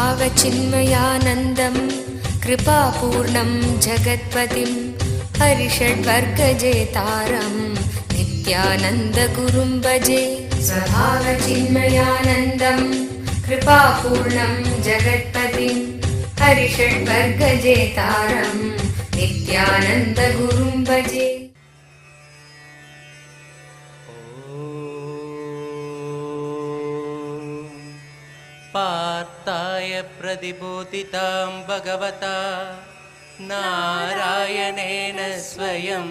स्वभावचिन्मयानन्दं कृपापूर्णं जगत्पतिं हरिषड्वर्गजेतारं नित्यानन्दगुरुं भजे। स्वभावचिन्मयानन्दं कृपापूर्णं जगत्पतिं हरिषड्वर्गजेतारं नित्यानन्दगुरुं भजे। पार्थाय प्रतिबोधितां भगवता नारायणेन स्वयं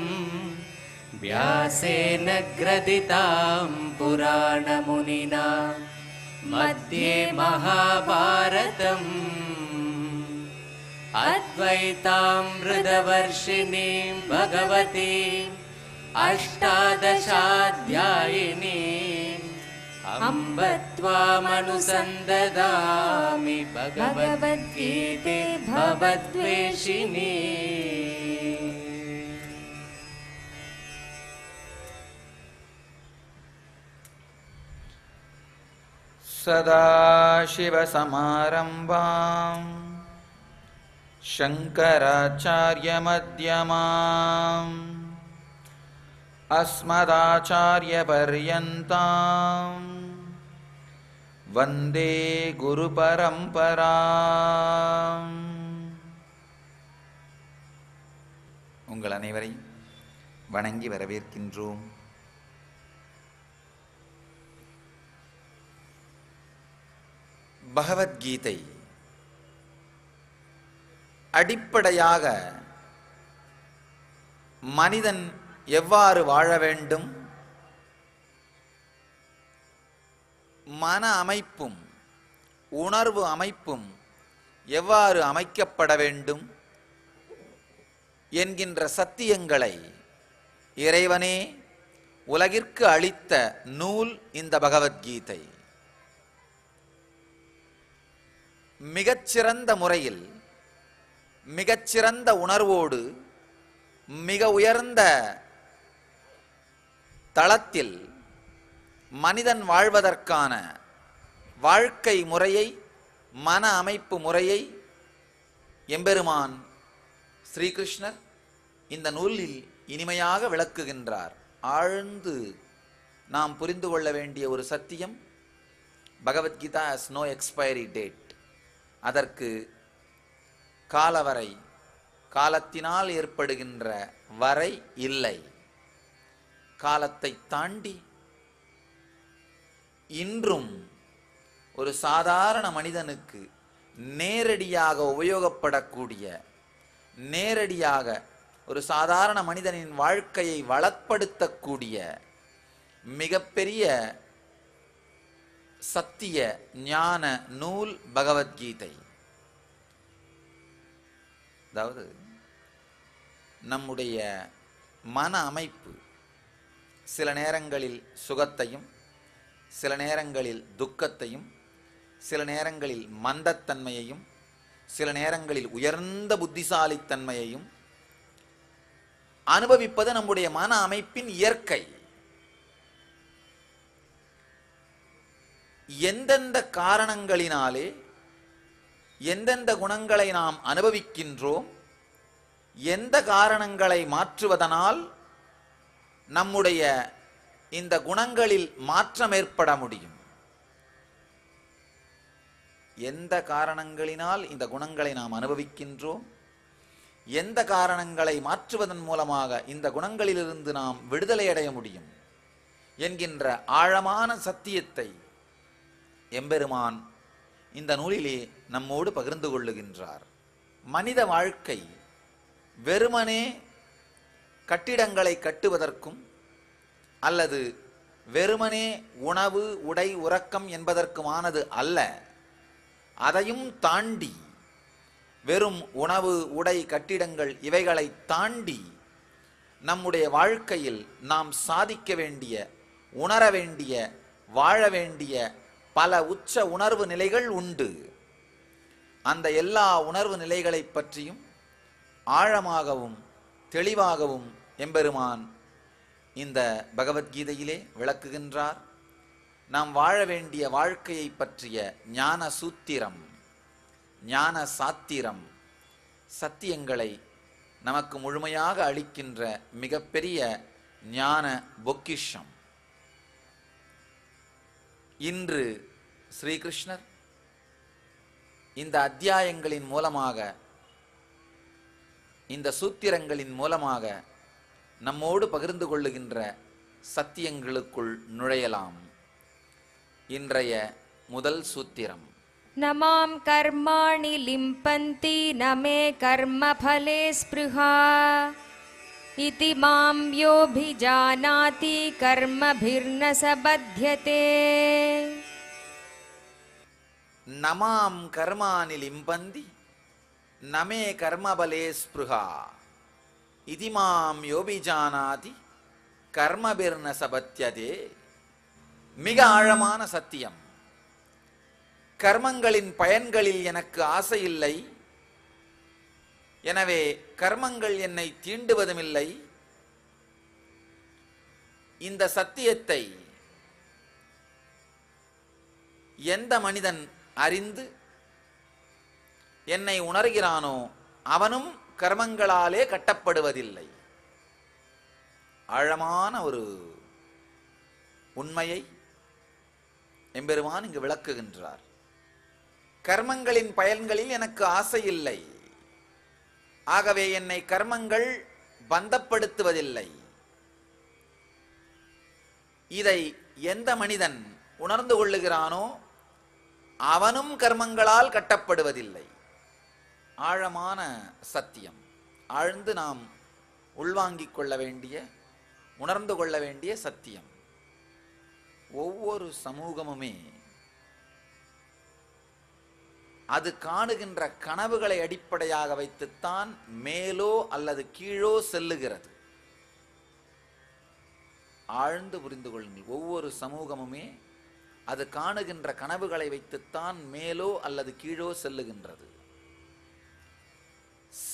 व्यासेन ग्रथितां पुराणमुनिना मध्ये महाभारतम् अद्वैतामृतवर्षिणीं भगवतीम् अष्टादशाध्यायिनीम् अम्ब त्वामनुसन्ददामि भगवद्गीते भवद्वेषिणी। सदाशिवसमारम्भां शङ्कराचार्यमध्यमाम् अस्मदाचार्यपर्यन्तां वन्दे குருபரம்பராம். உங்கள் அனைவரையும் வணங்கி வரவேற்கின்றோம். பகவத்கீதை அடிப்படையாக மனிதன் எவ்வாறு வாழ வேண்டும், மன அமைப்பும் உணர்வு அமைப்பும் எவ்வாறு அமைக்கப்பட வேண்டும் என்கின்ற சத்தியங்களை இறைவனே உலகிற்கு அளித்த நூல் இந்த பகவத்கீதை. மிகச்சிறந்த முறையில் மிகச்சிறந்த உணர்வோடு மிக உயர்ந்த தளத்தில் மனிதன் வாழ்வதற்கான வாழ்க்கை முறையை, மன அமைப்பு முறையை எம்பெருமான் ஸ்ரீகிருஷ்ணர் இந்த நூலில் இனிமையாக விளக்குகின்றார். ஆழ்ந்து நாம் புரிந்து கொள்ள வேண்டிய ஒரு சத்தியம், Bhagavad Gita has no expiry date. அதற்கு காலவரை, காலத்தினால் ஏற்படுகின்ற வரை இல்லை. காலத்தை தாண்டி இன்றும் ஒரு சாதாரண மனிதனுக்கு நேரடியாக உபயோகப்படக்கூடிய, நேரடியாக ஒரு சாதாரண மனிதனின் வாழ்க்கையை வளப்படுத்தக்கூடிய மிகப்பெரிய சத்திய ஞான நூல் பகவத்கீதை. அதாவது நம்முடைய மன அமைப்பு சில நேரங்களில் சுகத்தையும், சில நேரங்களில் துக்கத்தையும், சில நேரங்களில் மந்தத்தன்மையையும், சில நேரங்களில் உயர்ந்த புத்திசாலித்தன்மையையும் அனுபவிப்பது நம்முடைய மன அமைப்பின் இயற்கை. எந்தெந்த காரணங்களினாலே எந்தெந்த குணங்களை நாம் அனுபவிக்கின்றோம், எந்த காரணங்களை மாற்றுவதனால் நம்முடைய இந்த குணங்களில் மாற்றம் ஏற்பட முடியும், எந்த காரணங்களினால் இந்த குணங்களை நாம் அனுபவிக்கின்றோம், எந்த காரணங்களை மாற்றுவதன் மூலமாக இந்த குணங்களிலிருந்து நாம் விடுதலை அடைய முடியும் என்கின்ற ஆழமான சத்தியத்தை எம்பெருமான் இந்த நூலிலே நம்மோடு பகிர்ந்து கொள்ளுகின்றார். மனித வாழ்க்கை வெறுமனே கட்டிடங்களை கட்டுவதற்கும் அல்லது வெறுமனே உணவு, உடை, உறக்கம் என்பதற்குமானது அல்ல. அதையும் தாண்டி, வெறும் உணவு, உடை, கட்டிடங்கள் இவைகளை தாண்டி நம்முடைய வாழ்க்கையில் நாம் சாதிக்க வேண்டிய, உணர வேண்டிய, வாழ வேண்டிய பல உச்ச உணர்வு நிலைகள் உண்டு. அந்த எல்லா உணர்வு நிலைகளை பற்றியும் ஆழமாகவும் தெளிவாகவும் எம்பெருமான் இந்த பகவத்கீதையிலே விளக்குகின்றார். நாம் வாழ வேண்டிய வாழ்க்கையை பற்றிய ஞான சூத்திரம், ஞான சாத்திரம், சத்தியங்களை நமக்கு முழுமையாக அளிக்கின்ற மிகப்பெரிய ஞான பொக்கிஷம். இன்று ஸ்ரீகிருஷ்ணர் இந்த அத்தியாயங்களின் மூலமாக, இந்த சூத்திரங்களின் மூலமாக நம்மோடு பகிர்ந்து கொள்ளுகின்ற சத்தியங்களுக்குள் நுழையலாம். இன்றைய முதல் சூத்திரம். நமாம் கர்மாணி லிம்பந்தி நமே கர்மஃபலே ஸ்பிருஹா இதி மாம் யோபிஜானாதி கர்மபிர்ன சபத்யதே. நமாம் கர்மாணி லிம்பந்தி நமே கர்மபலே ஸ்பிருஹா இதி மாம் யோபிஜானாதி கர்மபிர்ன சபத்யதே. மிக ஆழமான சத்தியம். கர்மங்களின் பயன்களில் எனக்கு ஆசை இல்லை, எனவே கர்மங்கள் என்னை தீண்டுவதுமில்லை. இந்த சத்தியத்தை எந்த மனிதன் அறிந்து என்னை உணர்கிறானோ அவனும் கர்மங்களாலே கட்டப்படுவதில்லை. ஆழமான ஒரு உண்மையை எம்பெருமான் இங்கு விளக்குகின்றார். கர்மங்களின் பயன்களில் எனக்கு ஆசை இல்லை, ஆகவே என்னை கர்மங்கள் பந்தப்படுத்துவதில்லை. இதை எந்த மனிதன் உணர்ந்து கொள்ளுகிறானோ அவனும் கர்மங்களால் கட்டப்படுவதில்லை. ஆழமான சத்தியம். ஆழ்ந்து நாம் உள்வாங்கிக் கொள்ள வேண்டிய, உணர்ந்து கொள்ள வேண்டிய சத்தியம். ஒவ்வொரு சமூகமுமே அது காணுகின்ற கனவுகளை அடிப்படையாக வைத்துத்தான் மேலோ அல்லது கீழோ செல்லுகிறது. ஆழ்ந்து புரிந்து கொள்ளுங்கள். ஒவ்வொரு சமூகமுமே அது காணுகின்ற கனவுகளை வைத்துத்தான் மேலோ அல்லது கீழோ செல்லுகின்றது.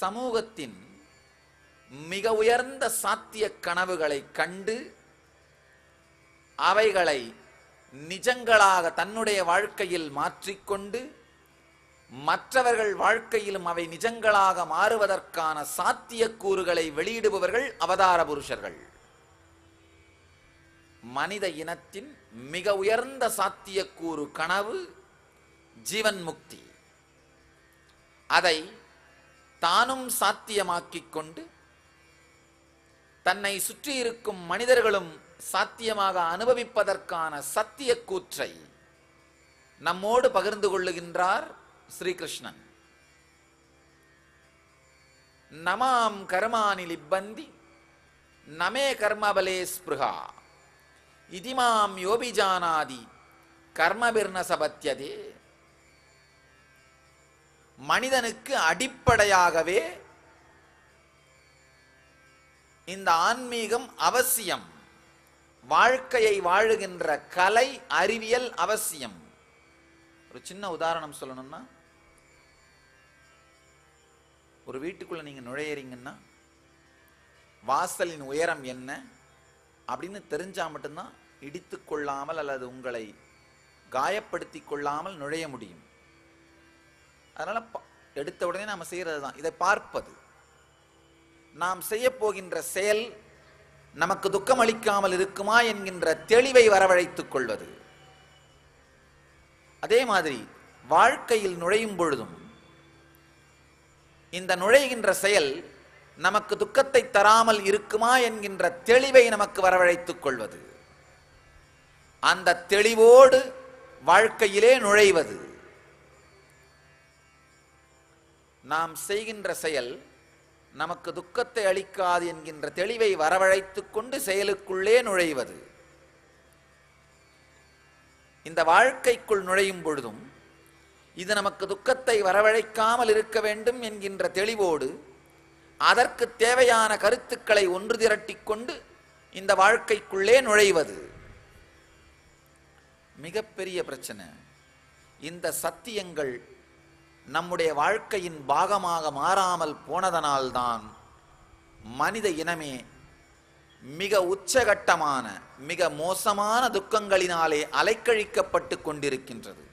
சமூகத்தின் மிக உயர்ந்த சாத்திய கனவுகளை கண்டு அவைகளை நிஜங்களாக தன்னுடைய வாழ்க்கையில் மாற்றிக்கொண்டு மற்றவர்கள் வாழ்க்கையிலும் அவை நிஜங்களாக மாறுவதற்கான சாத்தியக்கூறுகளை வெளியிடுபவர்கள் அவதார புருஷர்கள். மனித இனத்தின் மிக உயர்ந்த சாத்தியக்கூறு கனவு ஜீவன் முக்தி. அதை தானும் சாத்தியமாக்கிக் கொண்டு தன்னை சுற்றி இருக்கும் மனிதர்களும் சாத்தியமாக அனுபவிப்பதற்கான சத்திய கூற்றை நம்மோடு பகிர்ந்து கொள்ளுகின்றார் ஸ்ரீகிருஷ்ணன். நமாம் கர்மாணி லிப்பந்தி நமே கர்மபலே ஸ்பிருஹா இதி மாம் யோபிஜானாதி கர்மபிர்ன சபத்யதே. மனிதனுக்கு அடிப்படையாகவே இந்த ஆன்மீகம் அவசியம். வாழ்க்கையை வாழுகின்ற கலை அறிவியல் அவசியம். ஒரு சின்ன உதாரணம் சொல்லணும்னா, ஒரு வீட்டுக்குள்ள நீங்க நுழையறீங்கன்னா வாசலின் உயரம் என்ன அப்படின்னு தெரிஞ்சா மட்டும்தான் இடித்து கொள்ளாமல் அல்லது உங்களை காயப்படுத்தி கொள்ளாமல் நுழைய முடியும். அதனால எடுத்த உடனே நாம செய்யறது தான் இதை பார்ப்பது. நாம் செய்ய போகின்ற செயல் நமக்கு துக்கம் அளிக்காமல் இருக்குமா என்கின்ற தெளிவை வரவழைத்துக் கொள்வது. அதே மாதிரி வாழ்க்கையில் நுழையும் பொழுதும் இந்த நுழைகின்ற செயல் நமக்கு துக்கத்தை தராமல் இருக்குமா என்கின்ற தெளிவை நமக்கு வரவழைத்துக் கொள்வது. அந்த தெளிவோடு வாழ்க்கையிலே நுழைவது. நாம் செய்கின்ற செயல் நமக்கு துக்கத்தை அளிக்காது என்கின்ற தெளிவை வரவழைத்துக் கொண்டு செயலுக்குள்ளே நுழைவது. இந்த வாழ்க்கைக்குள் நுழையும் பொழுதும் இது நமக்கு துக்கத்தை வரவழைக்காமல் இருக்க வேண்டும் என்கின்ற தெளிவோடு அதற்கு தேவையான கருத்துக்களை ஒன்று திரட்டிக் கொண்டு இந்த வாழ்க்கைக்குள்ளே நுழைவது. மிகப்பெரிய பிரச்சனை. இந்த சத்தியங்கள் நம்முடைய வாழ்க்கையின் பாகமாக மாறாமல் போனதனால்தான் மனித இனமே மிக உச்சகட்டமான மிக மோசமான துக்கங்களினாலே அலைக்கழிக்கப்பட்டு கொண்டிருக்கின்றது.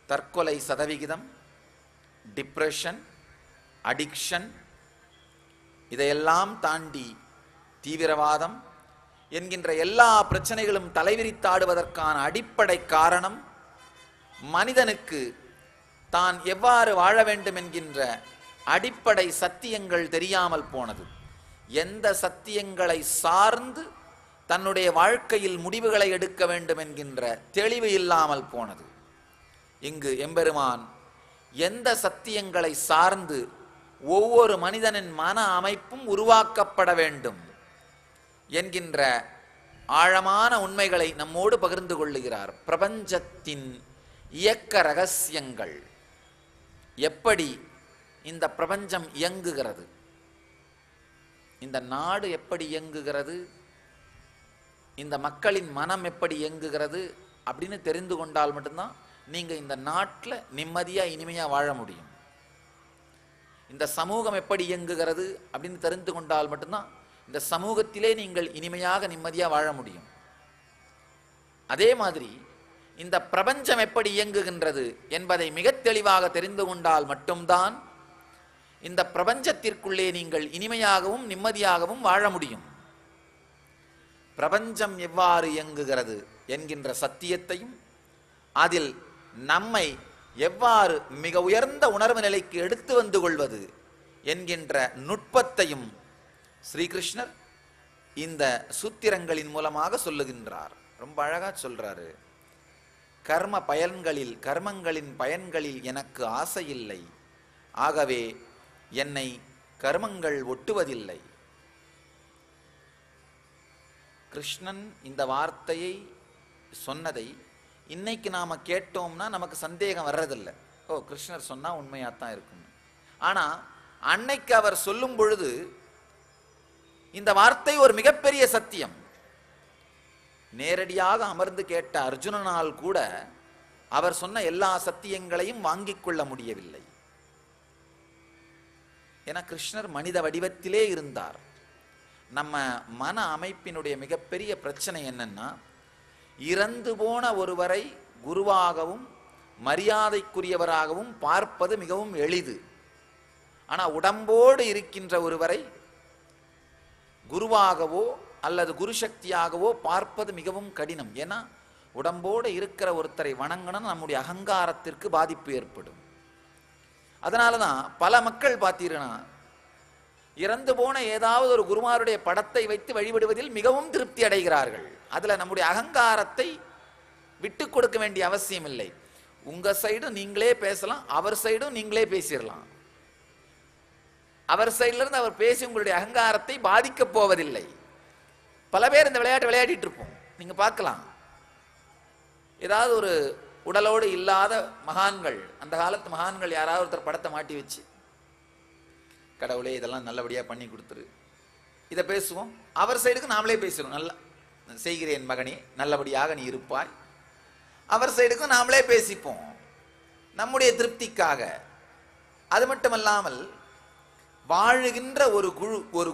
தற்கொலை சதவிகிதம், டிப்ரெஷன், அடிக்ஷன், இதையெல்லாம் தாண்டி தீவிரவாதம் என்கின்ற எல்லா பிரச்சனைகளும் தலைவிரித்தாடுவதற்கான அடிப்படை காரணம் மனிதனுக்கு தான் எவ்வாறு வாழ வேண்டும் என்கின்ற அடிப்படை சத்தியங்கள் தெரியாமல் போனது. எந்த சத்தியங்களை சார்ந்து தன்னுடைய வாழ்க்கையில் முடிவுகளை எடுக்க வேண்டும் என்கின்ற தெளிவு இல்லாமல் போனது. இங்கு எம்பெருமான் எந்த சத்தியங்களை சார்ந்து ஒவ்வொரு மனிதனின் மன அமைப்பும் உருவாக்கப்பட வேண்டும் என்கின்ற ஆழமான உண்மைகளை நம்மோடு பகிர்ந்து கொள்ளுகிறார். பிரபஞ்சத்தின் இயக்க ரகசியங்கள், எப்படி இந்த பிரபஞ்சம் இயங்குகிறது, இந்த நாடு எப்படி இயங்குகிறது, இந்த மக்களின் மனம் எப்படி இயங்குகிறது அப்படின்னு தெரிந்து கொண்டால் மட்டும்தான் நீங்க இந்த நாட்டில் நிம்மதியா இனிமையா வாழ முடியும். இந்த சமூகம் எப்படி இயங்குகிறது அப்படின்னு தெரிந்து கொண்டால் மட்டும்தான் இந்த சமூகத்திலே நீங்கள் இனிமையாக நிம்மதியா வாழ முடியும். அதே மாதிரி இந்த பிரபஞ்சம் எப்படி இயங்குகின்றது என்பதை மிக தெளிவாக தெரிந்து கொண்டால் மட்டும்தான் இந்த பிரபஞ்சத்திற்குள்ளே நீங்கள் இனிமையாகவும் நிம்மதியாகவும் வாழ முடியும். பிரபஞ்சம் எவ்வாறு இயங்குகிறது என்கின்ற சத்தியத்தையும் அதில் நம்மை எவ்வாறு மிக உயர்ந்த உணர்வு நிலைக்கு எடுத்து வந்து கொள்வது என்கின்ற நுட்பத்தையும் ஸ்ரீகிருஷ்ணர் இந்த சூத்திரங்களின் மூலமாக சொல்லுகின்றார். ரொம்ப அழகா சொல்றாரு. கர்மங்களின் பயன்களில் எனக்கு ஆசை இல்லை, ஆகவே என்னை கர்மங்கள் ஒட்டுவதில்லை. கிருஷ்ணன் இந்த வார்த்தையை சொன்னதை இன்னைக்கு நாம கேட்டோம்னா நமக்கு சந்தேகம் வர்றதில்லை. ஓ, கிருஷ்ணர் சொன்னா உண்மையாத்தான் இருக்கும். ஆனா அன்னைக்கு அவர் சொல்லும் பொழுது இந்த வார்த்தை ஒரு மிகப்பெரிய சத்தியம். நேரடியாக அமர்ந்து கேட்ட அர்ஜுனனால் கூட அவர் சொன்ன எல்லா சத்தியங்களையும் வாங்கிக் கொள்ள முடியவில்லை. ஏன்னா கிருஷ்ணர் மனித வடிவத்திலே இருந்தார். நம்ம மன அமைப்பினுடைய மிகப்பெரிய பிரச்சனை என்னன்னா, இறந்து போன ஒருவரை குருவாகவும் மரியாதைக்குரியவராகவும் பார்ப்பது மிகவும் எளிது. ஆனா உடம்போடு இருக்கின்ற ஒருவரை குருவாகவோ அல்லது குரு சக்தியாகவோ பார்ப்பது மிகவும் கடினம். ஏன்னா உடம்போடு இருக்கிற ஒருத்தரை வணங்கணும், நம்முடைய அகங்காரத்திற்கு பாதிப்பு ஏற்படும். அதனாலதான் பல மக்கள் பார்த்தீங்கன்னா இறந்து போன ஏதாவது ஒரு குருமாருடைய படத்தை வைத்து வழிபடுவதில் மிகவும் திருப்தி அடைகிறார்கள். அதுல நம்முடைய அகங்காரத்தை விட்டு கொடுக்க வேண்டிய அவசியம் இல்லை. உங்க சைடும் நீங்களே பேசலாம், அவர் சைடும் நீங்களே பேசிடலாம். அவர் சைடுல இருந்து அவர் பேசி உங்களுடைய அகங்காரத்தை பாதிக்க போவதில்லை. பல பேர் இந்த விளையாட்டு விளையாடிட்டு இருப்போம். நீங்க பார்க்கலாம், ஏதாவது ஒரு உடலோடு இல்லாத மகான்கள், அந்த காலத்து மகான்கள் யாராவது ஒருத்தர் படத்தை மாட்டி வச்சு, கடவுளே இதெல்லாம் நல்லபடியா பண்ணி கொடுத்துரு, இதை பேசுவோம். அவர் சைடுக்கு நாமளே பேசுறோம், நல்லா செய்கிறேன் மகனே, நல்லபடியாக நீ இருப்பாய். அவர் சைடுக்கும் நாமளே பேசிப்போம் நம்முடைய திருப்திக்காக. அது மட்டுமல்லாமல் வாழுகின்ற ஒரு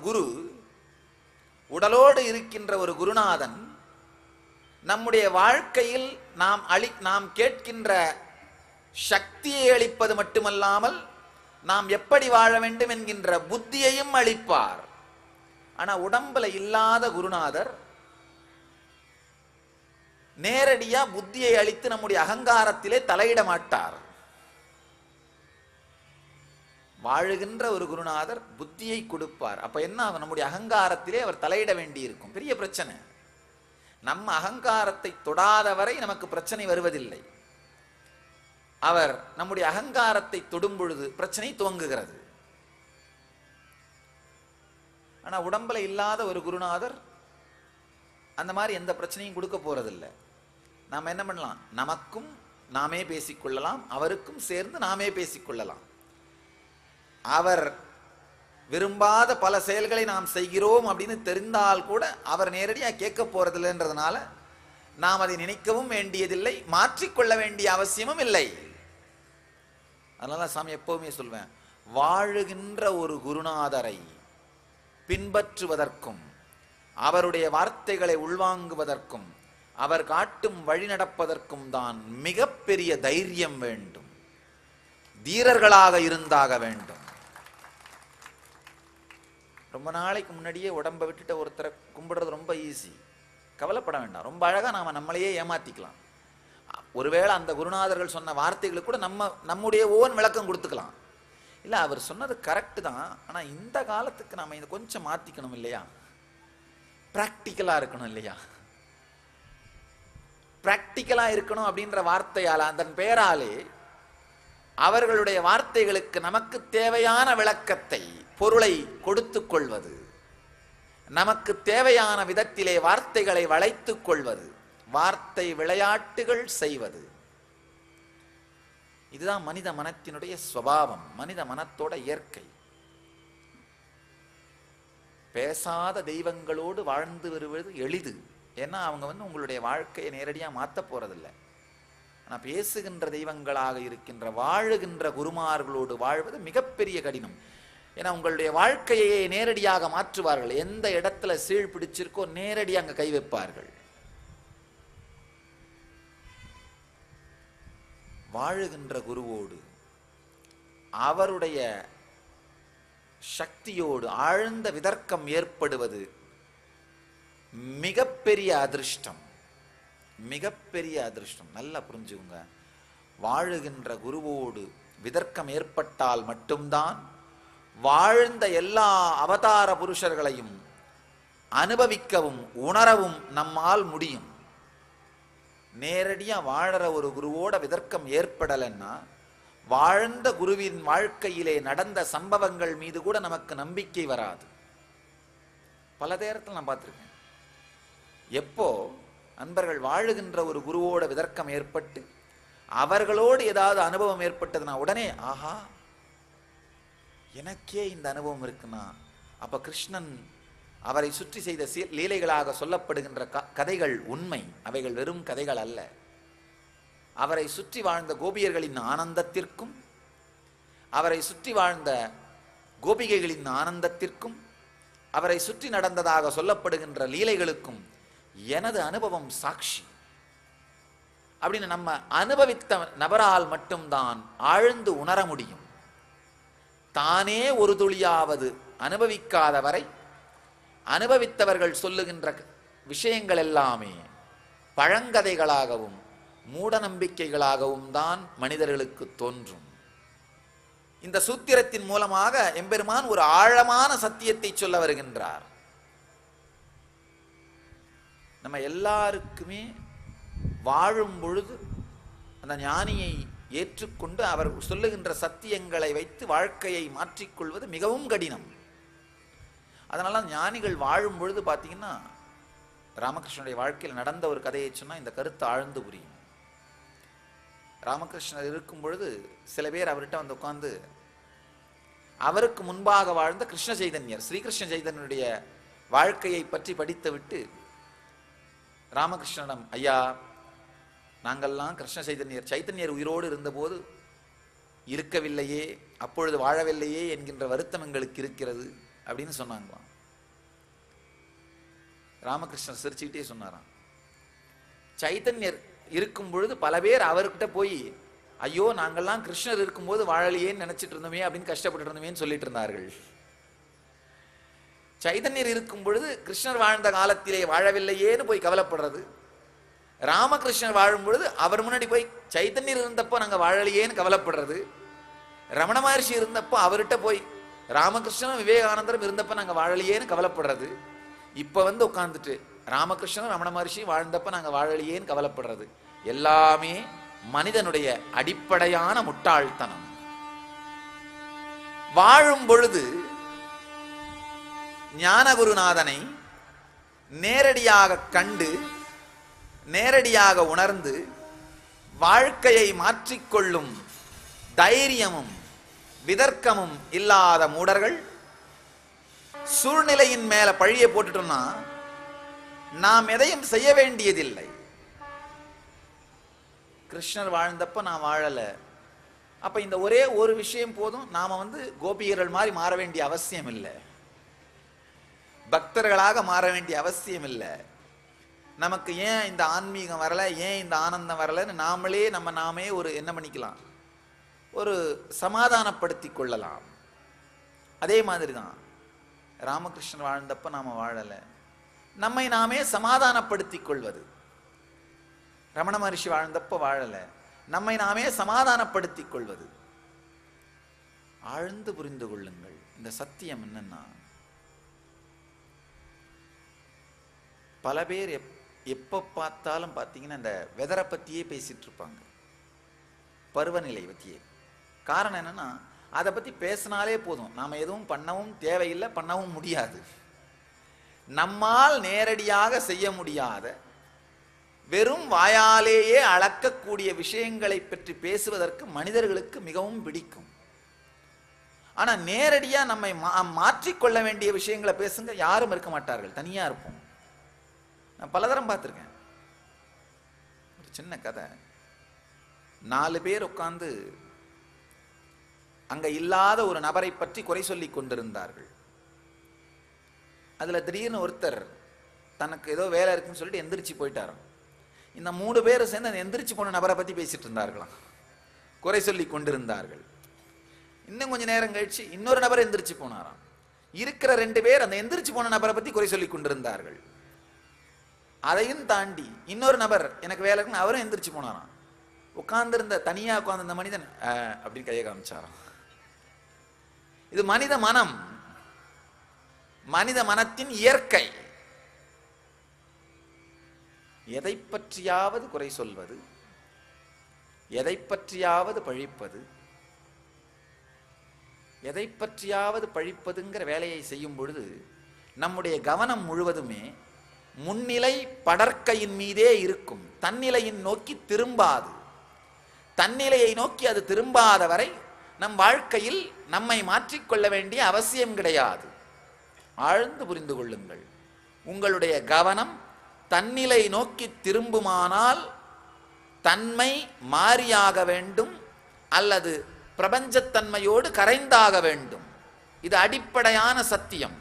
குரு, உடலோடு இருக்கின்ற ஒரு குருநாதன் நம்முடைய வாழ்க்கையில் நாம் கேட்கின்ற சக்தியை அளிப்பது மட்டுமல்லாமல் நாம் எப்படி வாழ வேண்டும் என்கின்ற புத்தியையும் அளிப்பார். ஆனா உடம்புல இல்லாத குருநாதர் நேரடியா புத்தியை அளித்து நம்முடைய அகங்காரத்திலே தலையிட மாட்டார். வாழுகின்ற ஒரு குருநாதர் புத்தியை கொடுப்பார். அப்ப என்ன ஆகும்? நம்முடைய அகங்காரத்திலே அவர் தலையிட வேண்டி இருக்கும். பெரிய பிரச்சனை. நம்ம அகங்காரத்தை தொடாதவரை நமக்கு பிரச்சனை வருவதில்லை. அவர் நம்முடைய அகங்காரத்தை தொடும் பொழுது பிரச்சனை துவங்குகிறது. ஆனா உடம்புல இல்லாத ஒரு குருநாதர் அந்த மாதிரி எந்த பிரச்சனையும் கொடுக்க போறதில்லை. நாம் என்ன பண்ணலாம்? நமக்கும் நாமே பேசிக்கொள்ளலாம், அவருக்கும் சேர்ந்து நாமே பேசிக்கொள்ளலாம். அவர் விரும்பாத பல செயல்களை நாம் செய்கிறோம் அப்படின்னு தெரிந்தால் கூட அவர் நேரடியாக கேட்க போறதில்லைன்றதுனால நாம் அதை நினைக்கவும் வேண்டியதில்லை, மாற்றிக்கொள்ள வேண்டிய அவசியமும் இல்லை. அதனால சாமி எப்பவுமே சொல்வேன், வாழுகின்ற ஒரு குருநாதரை பின்பற்றுவதற்கும் அவருடைய வார்த்தைகளை உள்வாங்குவதற்கும் அவர் காட்டும் வழி நடப்பதற்கும் தான் மிகப்பெரிய தைரியம் வேண்டும், தீரர்களாக இருந்தாக வேண்டும். ரொம்ப நாளைக்கு முன்னாடியே உடம்பை விட்டுட்டு ஒருத்தரை கும்பிடுறது ரொம்ப ஈஸி, கவலைப்பட வேண்டாம். ரொம்ப அழகா நாம நம்மளையே ஏமாத்திக்கலாம். ஒருவேளை அந்த குருநாதர்கள் சொன்ன வார்த்தைகளுக்கு கூட நம்முடைய ஓன் விளக்கம் கொடுத்துக்கலாம். இல்ல அவர் சொன்னது கரெக்ட் தான், ஆனா இந்த காலத்துக்கு நாம இதை கொஞ்சம் மாத்திக்கணும் இல்லையா, பிராக்டிக்கலா இருக்கணும் இல்லையா. பிராக்டிக்கலா இருக்கணும் அப்படின்ற வார்த்தையால, அதன் பெயராலே அவர்களுடைய வார்த்தைகளுக்கு நமக்கு தேவையான விளக்கத்தை, பொருளை கொடுத்துக் கொள்வது, நமக்கு தேவையான விதத்திலே வார்த்தைகளை வளைத்துக் கொள்வது, வார்த்தை விளையாட்டுகள் செய்வது, இதுதான் மனித மனத்தினுடைய சுபாவம், மனித மனத்தோட இயற்கை. பேசாத தெய்வங்களோடு வாழ்ந்து வருவது எளிது. ஏன்னா அவங்க உங்களுடைய வாழ்க்கையை நேரடியாக மாற்ற போறதில்லை. ஆனால் பேசுகின்ற தெய்வங்களாக இருக்கின்ற வாழுகின்ற குருமார்களோடு வாழ்வது மிகப்பெரிய கடினம். ஏன்னா உங்களுடைய வாழ்க்கையை நேரடியாக மாற்றுவார்கள். எந்த இடத்துல சீழ் பிடிச்சிருக்கோ நேரடி அங்க கை வைப்பார்கள். வாழுகின்ற குருவோடு அவருடைய சக்தியோடு ஆழ்ந்த விதர்க்கம் ஏற்படுவது மிகப்பெரிய அதிர்ஷ்டம், மிகப்பெரிய அதிர்ஷ்டம். நல்லா புரிஞ்சுங்க. வாழுகின்ற குருவோடு விதர்க்கம் ஏற்பட்டால் மட்டும்தான் வாழ்ந்த எல்லா அவதார புருஷர்களையும் அனுபவிக்கவும் உணரவும் நம்மால் முடியும். நேரடியா வாழற ஒரு குருவோட விதர்க்கம் ஏற்படலைன்னா வாழ்ந்த குருவின் வாழ்க்கையிலே நடந்த சம்பவங்கள் மீது கூட நமக்கு நம்பிக்கை வராது. பல நேரத்தில் நான் பார்த்திருக்கேன். எப்போ அன்பர்கள் வாழுகின்ற ஒரு குருவோட விதர்க்கம் ஏற்பட்டு அவர்களோடு ஏதாவது அனுபவம் ஏற்பட்டதுன்னா உடனே ஆஹா, எனக்கே இந்த அனுபவம் இருக்குன்னா அப்ப கிருஷ்ணன் அவரை சுற்றி செய்த லீலைகளாக சொல்லப்படுகின்ற கதைகள் உண்மை, அவைகள் வெறும் கதைகள் அல்ல. அவரை சுற்றி வாழ்ந்த கோபியர்களின் ஆனந்தத்திற்கும் அவரை சுற்றி வாழ்ந்த கோபிகைகளின் ஆனந்தத்திற்கும் அவரை சுற்றி நடந்ததாக சொல்லப்படுகின்ற லீலைகளுக்கும் எனது அனுபவம் சாட்சி அப்படின்னு நம்ம அனுபவித்த நபரால் மட்டும்தான் ஆழ்ந்து உணர முடியும். தானே ஒரு துளியாவது அனுபவிக்காத வரை அனுபவித்தவர்கள் சொல்லுகின்ற விஷயங்கள் எல்லாமே பழங்கதைகளாகவும் மூட நம்பிக்கைகளாகவும் தான் மனிதர்களுக்கு தோன்றும். இந்த சூத்திரத்தின் மூலமாக எம்பெருமான் ஒரு ஆழமான சத்தியத்தை சொல்ல வருகின்றார். நம்ம எல்லாருக்குமே வாழும் பொழுது அந்த ஞானியை ஏற்றுக்கொண்டு அவர் சொல்லுகின்ற சத்தியங்களை வைத்து வாழ்க்கையை மாற்றிக்கொள்வது மிகவும் கடினம். அதனால ஞானிகள் வாழும் பொழுது பார்த்தீங்கன்னா, ராமகிருஷ்ணனுடைய வாழ்க்கையில் நடந்த ஒரு கதையை சொன்னால் இந்த கருத்து ஆழ்ந்து புரியும். ராமகிருஷ்ணர் இருக்கும் பொழுது சில பேர் அவர்கிட்ட வந்து உட்கார்ந்து அவருக்கு முன்பாக வாழ்ந்த கிருஷ்ண சைதன்யர், ஸ்ரீகிருஷ்ண சைதன்யனுடைய வாழ்க்கையை பற்றி படித்து விட்டு ராமகிருஷ்ணனிடம், ஐயா, நாங்கள்லாம் கிருஷ்ண சைதன்யர் உயிரோடு இருந்தபோது இருக்கவில்லையே, அப்பொழுது வாழவில்லையே என்கின்ற வருத்தம் எங்களுக்கு இருக்கிறது அப்படின்னு சொன்னாங்களாம். ராமகிருஷ்ணர் சிரிச்சுக்கிட்டே சொன்னாராம், சைதன்யர் இருக்கும் பொழுது பல பேர் அவர்கிட்ட போய், ஐயோ நாங்கள்லாம் கிருஷ்ணர் இருக்கும்போது வாழலையேன்னு நினைச்சிட்டு இருந்தோமே அப்படின்னு கஷ்டப்பட்டு இருந்தோமேன்னு சொல்லிட்டு இருந்தார்கள். சைதன்யர் இருக்கும் பொழுது கிருஷ்ணர் வாழ்ந்த காலத்திலே வாழவில்லையேன்னு போய் கவலைப்படுறது, ராமகிருஷ்ணர் வாழும் பொழுது அவர் முன்னாடி போய் சைதன்யர் இருந்தப்போ நாங்க வாழலையேன்னு கவலைப்படுறது, ரமண மகர்ஷி இருந்தப்போ அவர்கிட்ட போய் ராமகிருஷ்ணனும் விவேகானந்தரும் இருந்தப்ப நாங்க வாழலையேன்னு கவலைப்படுறது, இப்ப வந்து உட்கார்ந்துட்டு ராமகிருஷ்ணனும் ரமண மகர்ஷி வாழ்ந்தப்ப நாங்க வாழலையேன்னு கவலைப்படுறது, எல்லாமே மனிதனுடைய அடிப்படையான முட்டாள்தனம். வாழும் பொழுது ஞானகுருநாதனை நேரடியாக கண்டு நேரடியாக உணர்ந்து வாழ்க்கையை மாற்றிக்கொள்ளும் தைரியமும் விதர்க்கமும் இல்லாத மூடர்கள் சூழ்நிலையின் மேல பழிய போட்டுட்டோம்னா நாம் எதையும் செய்ய வேண்டியதில்லை. கிருஷ்ணர் வாழ்ந்தப்ப நான் வாழல, அப்ப இந்த ஒரே ஒரு விஷயம் போதும், நாம கோபியர்கள் மாதிரி மாற வேண்டிய அவசியம் இல்லை, பக்தர்களாக மாற வேண்டிய அவசியம் இல்லை. நமக்கு ஏன் இந்த ஆன்மீகம் வரல, ஏன் இந்த ஆனந்தம் வரலன்னு நாமளே நாமே ஒரு என்ன பண்ணிக்கலாம், ஒரு சமாதானப்படுத்தி கொள்ளலாம். அதே மாதிரி தான் ராமகிருஷ்ணன் வாழ்ந்தப்ப நாம வாழல, நம்மை நாமே சமாதானப்படுத்தி கொள்வது. ரமண மகரிஷி வாழ்ந்தப்ப வாழல, நம்மை நாமே சமாதானப்படுத்தி கொள்வது. ஆழ்ந்து புரிந்து கொள்ளுங்கள். இந்த சத்தியம் என்னன்னா, பல பேர் எப்ப பார்த்தாலும் பார்த்தீங்கன்னா இந்த வெதரை பத்தியே பேசிட்டு இருப்பாங்க, பருவநிலை பத்தியே. காரணம் என்னன்னா, அதை பத்தி பேசினாலே போதும், நாம எதுவும் பண்ணவும் தேவையில்லை, பண்ணவும் முடியாது. நம்மால் நேரடியாக செய்ய முடியாத, வெறும் வாயாலேயே அளக்கக்கூடிய விஷயங்களை பற்றி பேசுவதற்கு மனிதர்களுக்கு மிகவும் பிடிக்கும். ஆனா நேரடியா நம்மை மாற்றிக்கொள்ள வேண்டிய விஷயங்களை பேசுங்க யாரும் இருக்க மாட்டார்கள், தனியா இருப்போம். நான் பலதரம் பார்த்திருக்கேன். ஒரு சின்ன கதை. 4 பேர் உட்கார்ந்து அங்க இல்லாத ஒரு நபரை பற்றி குறை சொல்லிக் கொண்டிருந்தார்கள். அதுல திடீர்னு ஒருத்தர் தனக்கு ஏதோ வேலை இருக்குன்னு சொல்லிட்டு எந்திரிச்சு போயிட்டாராம். இந்த 3 பேர் சேர்ந்து அந்த எந்திரிச்சு போன நபரை பத்தி பேசிட்டு இருந்தார்களாம், குறை சொல்லி கொண்டிருந்தார்கள். இன்னும் கொஞ்ச நேரம் கழிச்சு இன்னொரு நபர் எந்திரிச்சு போனாராம். இருக்கிற 2 பேர் அந்த எந்திரிச்சு போன நபரை பத்தி குறை சொல்லி கொண்டிருந்தார்கள். அதையும் தாண்டி இன்னொரு நபர் எனக்கு வேலை இருக்குன்னு அவரும் எந்திரிச்சு போனாராம். உட்கார்ந்திருந்த தனியா உட்கார்ந்த மனிதன் அப்படின்னு கையை காமிச்சாராம். இது மனித மனம், மனித மனத்தின் இயற்கை. எதை பற்றியாவது குறை சொல்வது, எதை பற்றியாவது பழிப்பது, எதை பற்றியாவது பழிப்பதுங்கிற வேலையை செய்யும் பொழுது நம்முடைய கவனம் முழுவதுமே முன்னிலை படற்கையின் மீதே இருக்கும், தன்னிலையின் நோக்கி திரும்பாது. தன்னிலையை நோக்கி அது திரும்பாத வரை நம் வாழ்க்கையில் நம்மை மாற்றிக்கொள்ள வேண்டிய அவசியம் கிடையாது. ஆழ்ந்து புரிந்து கொள்ளுங்கள். உங்களுடைய கவனம் தன்னிலை நோக்கி திரும்புமானால் தன்மை மாறியாக வேண்டும், அல்லது பிரபஞ்சத்தன்மையோடு கரைந்தாக வேண்டும். இது அடிப்படையான சத்தியம்.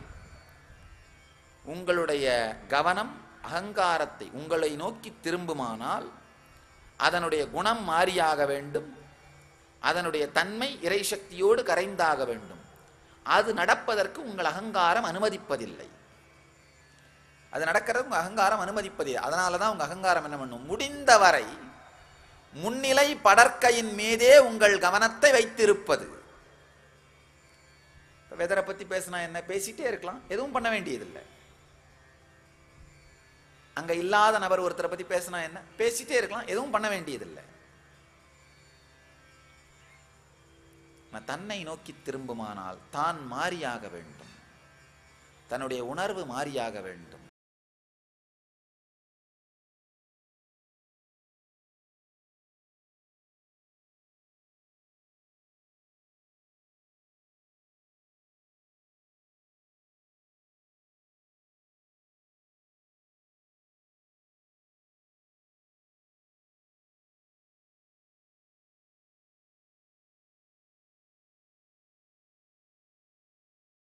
உங்களுடைய கவனம் அகங்காரத்தை உங்களை நோக்கி திரும்புமானால் அதனுடைய குணம் மாறியாக வேண்டும், அதனுடைய தன்மை இறை சக்தியோடு கரைந்தாக வேண்டும். அது நடப்பதற்கு உங்கள் அகங்காரம் அனுமதிப்பதில்லை. அது நடக்கிறது உங்க அகங்காரம் அனுமதிப்பதில்லை. அதனாலதான் உங்க அகங்காரம் என்ன பண்ணும், முடிந்தவரை முன்னிலை படற்கையின் மீதே உங்கள் கவனத்தை வைத்திருப்பது. வெதரை பத்தி பேசினா என்ன, பேசிட்டே இருக்கலாம், எதுவும் பண்ண வேண்டியதில்லை. அங்க இல்லாத நபர் ஒருத்தரை பத்தி பேசினா என்ன, பேசிட்டே இருக்கலாம், எதுவும் பண்ண வேண்டியதில்லை. தன்னை நோக்கி திரும்புமானால் தான் மாறியாக வேண்டும், தன்னுடைய உணர்வு மாறியாக வேண்டும்.